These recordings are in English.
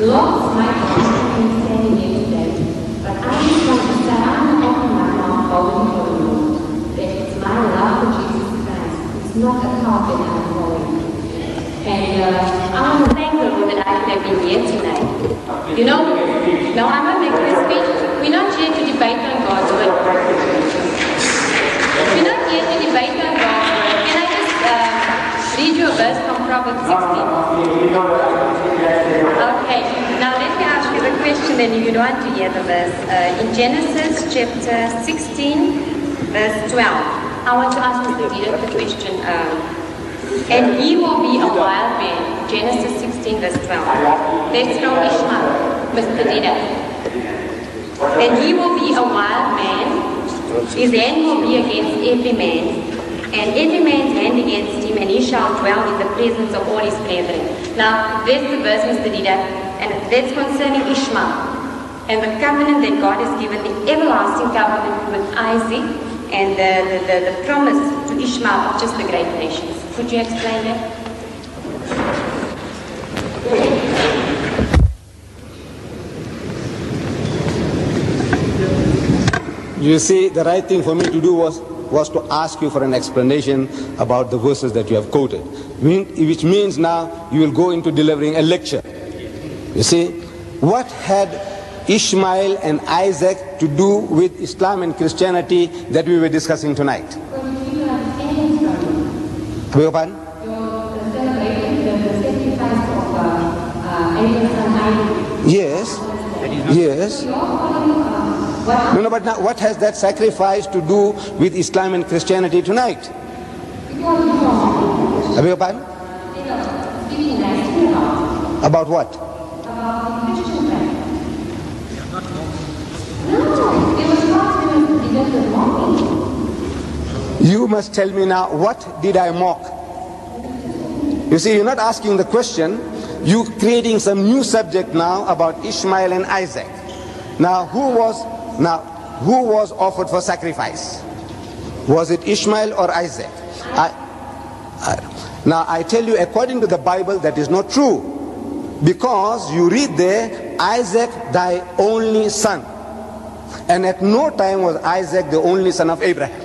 Lots might not understand yesterday, but I just want to say I'm not opening my mouth boldly for the Lord. That it's my love for Jesus Christ. It's not a cult that I'm following. And I want to thank the Lord that I could have been here tonight. You know, now I'm not making a speech. We're not here to debate on God's word. We're not here to debate on God's word. Can I just read you a verse from Proverbs 16? Okay, now let me ask you the question and you want to hear the verse. In Genesis chapter 16, verse 12, I want to ask Mr. Dieter the question, and he will be a wild man. Genesis 16, verse 12. That's from Ishmael, Mr. Dieter. And he will be a wild man. His hand will be against every man, and every man's hand against him, and he shall dwell in the presence of all his brethren. Now, there's the verse, Mr. Dieter, and that's concerning Ishmael, and the covenant that God has given, the everlasting covenant with Isaac, and the promise to Ishmael of just the great nations. Could you explain that? You see, the right thing for me to do was to ask you for an explanation about the verses that you have quoted, which means now you will go into delivering a lecture. You see, what had Ishmael and Isaac to do with Islam and Christianity that we were discussing tonight? Beg your pardon? Yes, yes. No, but now what has that sacrifice to do with Islam and Christianity tonight? I beg your pardon? About what? You must tell me now, what did I mock? You see, you're not asking the question, you're creating some new subject now about Ishmael and Isaac. Now, who was offered for sacrifice? Was it Ishmael or Isaac? Now, I tell you, according to the Bible, that is not true. Because you read there, Isaac, thy only son. And at no time was Isaac the only son of Abraham.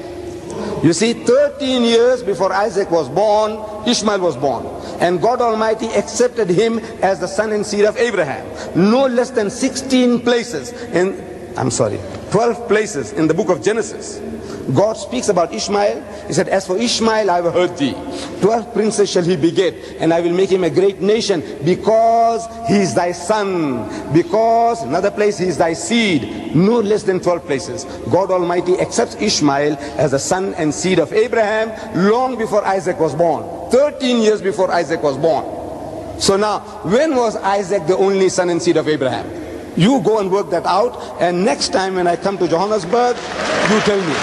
You see, 13 years before Isaac was born, Ishmael was born. And God Almighty accepted him as the son and seed of Abraham. No less than 16 places in, 12 places in the book of Genesis. God speaks about Ishmael. He said, as for Ishmael, I have heard thee. 12 princes shall he beget, and I will make him a great nation, because he is thy son. Because, another place, he is thy seed. No less than 12 places. God Almighty accepts Ishmael as the son and seed of Abraham long before Isaac was born. 13 years before Isaac was born. So now, when was Isaac the only son and seed of Abraham? You go and work that out, and next time when I come to Johannesburg, you tell me.